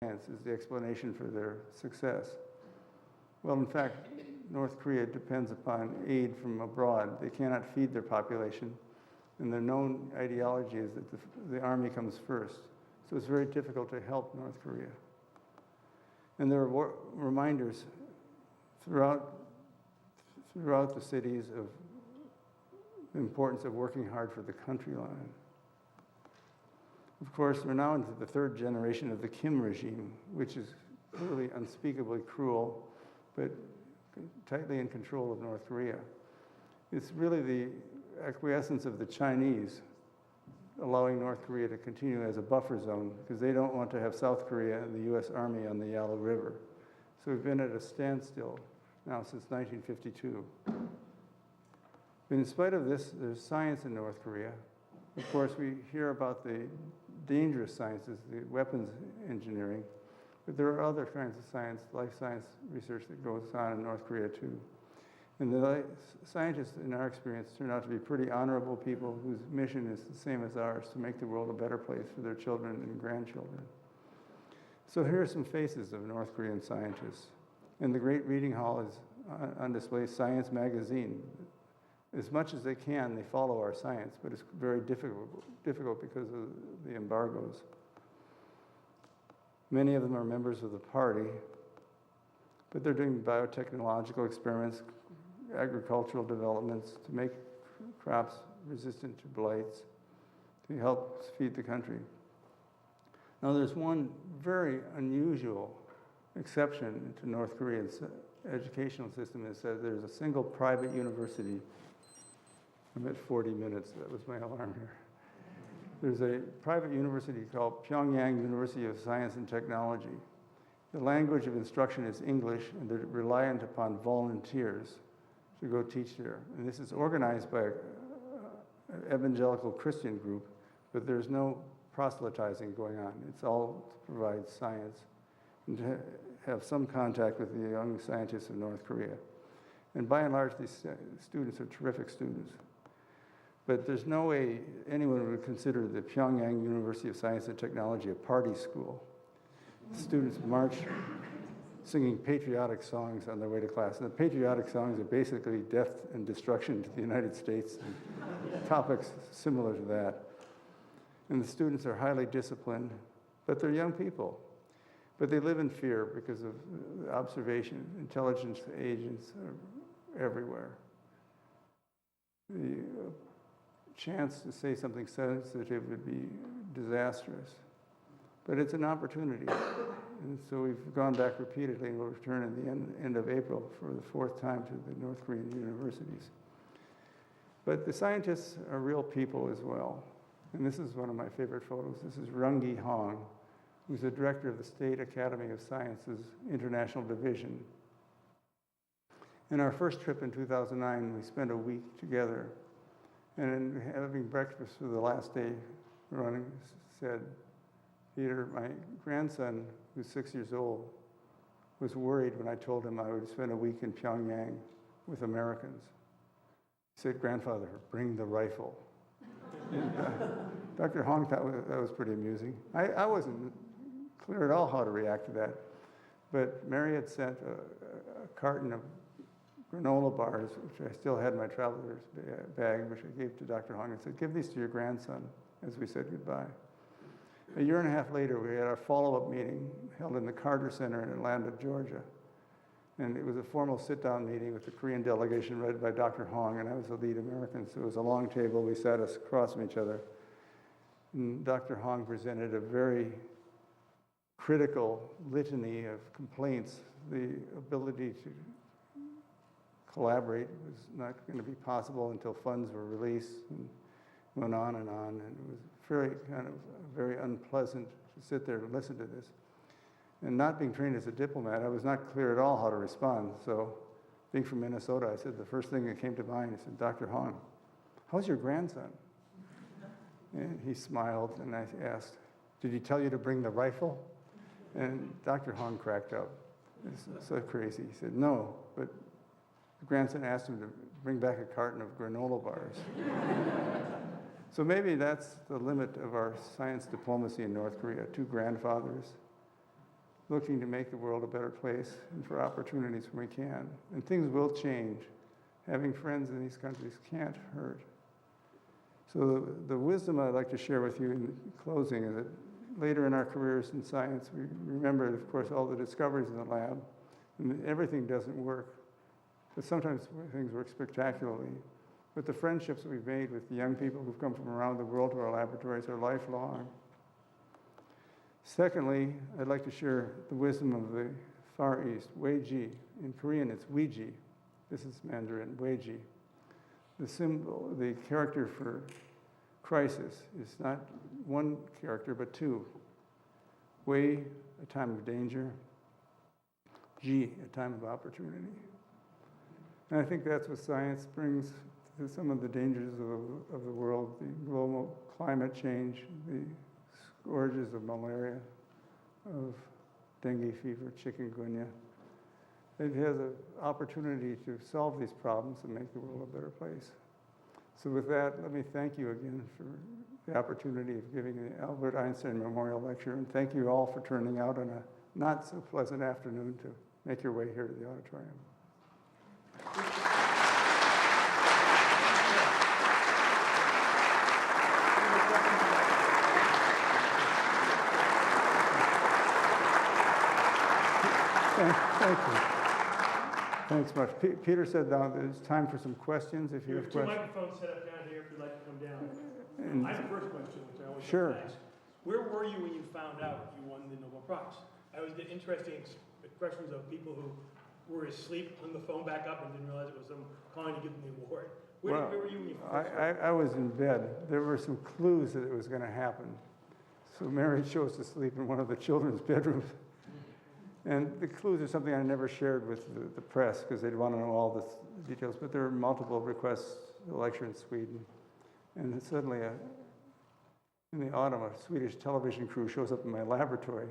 science is the explanation for their success. Well, in fact, North Korea depends upon aid from abroad. They cannot feed their population, and their known ideology is that the army comes first. So it's very difficult to help North Korea. And there are reminders throughout the cities of the importance of working hard for the country line. Of course, we're now into the third generation of the Kim regime, which is clearly unspeakably cruel, but tightly in control of North Korea. It's really the acquiescence of the Chinese allowing North Korea to continue as a buffer zone because they don't want to have South Korea and the U.S. Army on the Yalu River. So we've been at a standstill now since 1952. But in spite of this, there's science in North Korea. Of course, we hear about the dangerous sciences, the weapons engineering, but there are other kinds of science, life science research that goes on in North Korea too. And the scientists, in our experience, turn out to be pretty honorable people whose mission is the same as ours, to make the world a better place for their children and grandchildren. So here are some faces of North Korean scientists. In the great reading hall is on display Science magazine. As much as they can, they follow our science, but it's very difficult because of the embargoes. Many of them are members of the party, but they're doing biotechnological experiments, agricultural developments to make crops resistant to blights, to help feed the country. Now there's one very unusual exception to North Korea's educational system. It says there's a single private university. I'm at 40 minutes, that was my alarm here. There's a private university called Pyongyang University of Science and Technology. The language of instruction is English, and they're reliant upon volunteers to go teach there. And this is organized by an evangelical Christian group, but there's no proselytizing going on. It's all to provide science and to have some contact with the young scientists of North Korea. And by and large, these students are terrific students. But there's no way anyone would consider the Pyongyang University of Science and Technology a party school. Students march singing patriotic songs on their way to class. And the patriotic songs are basically death and destruction to the United States, and topics similar to that. And the students are highly disciplined, but they're young people. But they live in fear because of observation. Intelligence agents are everywhere. The chance to say something sensitive would be disastrous. But it's an opportunity. And so we've gone back repeatedly, and we'll return at the end of April for the fourth time to the North Korean universities. But the scientists are real people as well. And this is one of my favorite photos. This is Rungi Hong, who's the director of the State Academy of Sciences International Division. In our first trip in 2009, we spent a week together. And having breakfast for the last day, Rungi said, "Peter, my grandson, who's 6 years old, was worried when I told him I would spend a week in Pyongyang with Americans. He said, 'Grandfather, bring the rifle.'" And, Dr. Hong thought that was pretty amusing. I wasn't clear at all how to react to that. But Mary had sent a carton of granola bars, which I still had in my traveler's bag, which I gave to Dr. Hong and said, "Give these to your grandson," as we said goodbye. A year and a half later, we had our follow-up meeting held in the Carter Center in Atlanta, Georgia. And it was a formal sit-down meeting with the Korean delegation led by Dr. Hong, and I was the lead American, so it was a long table. We sat us across from each other. And Dr. Hong presented a very critical litany of complaints. The ability to collaborate was not going to be possible until funds were released, and went on, and it was very unpleasant to sit there and listen to this. And not being trained as a diplomat, I was not clear at all how to respond. So being from Minnesota, I said the first thing that came to mind, I said, "Dr. Hong, how's your grandson?" And he smiled, and I asked, "Did he tell you to bring the rifle?" And Dr. Hong cracked up. It's so crazy. He said, "No, but the grandson asked him to bring back a carton of granola bars." So maybe that's the limit of our science diplomacy in North Korea. Two grandfathers looking to make the world a better place and for opportunities when we can. And things will change. Having friends in these countries can't hurt. So the wisdom I'd like to share with you in closing is that later in our careers in science, we remember, of course, all the discoveries in the lab, and everything doesn't work. But sometimes things work spectacularly. But the friendships that we've made with the young people who've come from around the world to our laboratories are lifelong. Secondly, I'd like to share the wisdom of the Far East, Weiji. In Korean, it's Weiji. This is Mandarin, Weiji. The symbol, the character for crisis is not one character, but two. Wei, a time of danger. Ji, a time of opportunity. And I think that's what science brings to some of the dangers of the world, the global climate change, the scourges of malaria, of dengue fever, chikungunya. It has an opportunity to solve these problems and make the world a better place. So with that, let me thank you again for the opportunity of giving the Albert Einstein Memorial Lecture, and thank you all for turning out on a not so pleasant afternoon to make your way here to the auditorium. Thank you. Thanks much. Peter said now there's time for some questions if you have questions. There are 2 microphones set up down here if you'd like to come down. And I have a first question, which I always sure. like to ask. Where were you when you found out you won the Nobel Prize? I always get interesting expressions of people who were asleep, hung the phone back up, and didn't realize it was them calling to give them the award. Where were you when you first heard? I was in bed. There were some clues that it was going to happen. So Mary chose to sleep in one of the children's bedrooms. And the clues are something I never shared with the press because they'd want to know all the details. But there were multiple requests to lecture in Sweden. And then suddenly, in the autumn, a Swedish television crew shows up in my laboratory.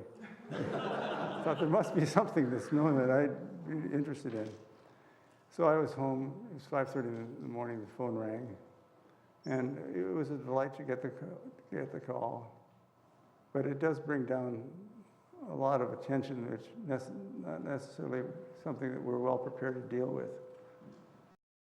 I thought there must be something that's known that I'd be interested in. So I was home. It was 5:30 in the morning. The phone rang. And it was a delight to get the call. But it does bring down a lot of attention, which not necessarily something that we're well prepared to deal with.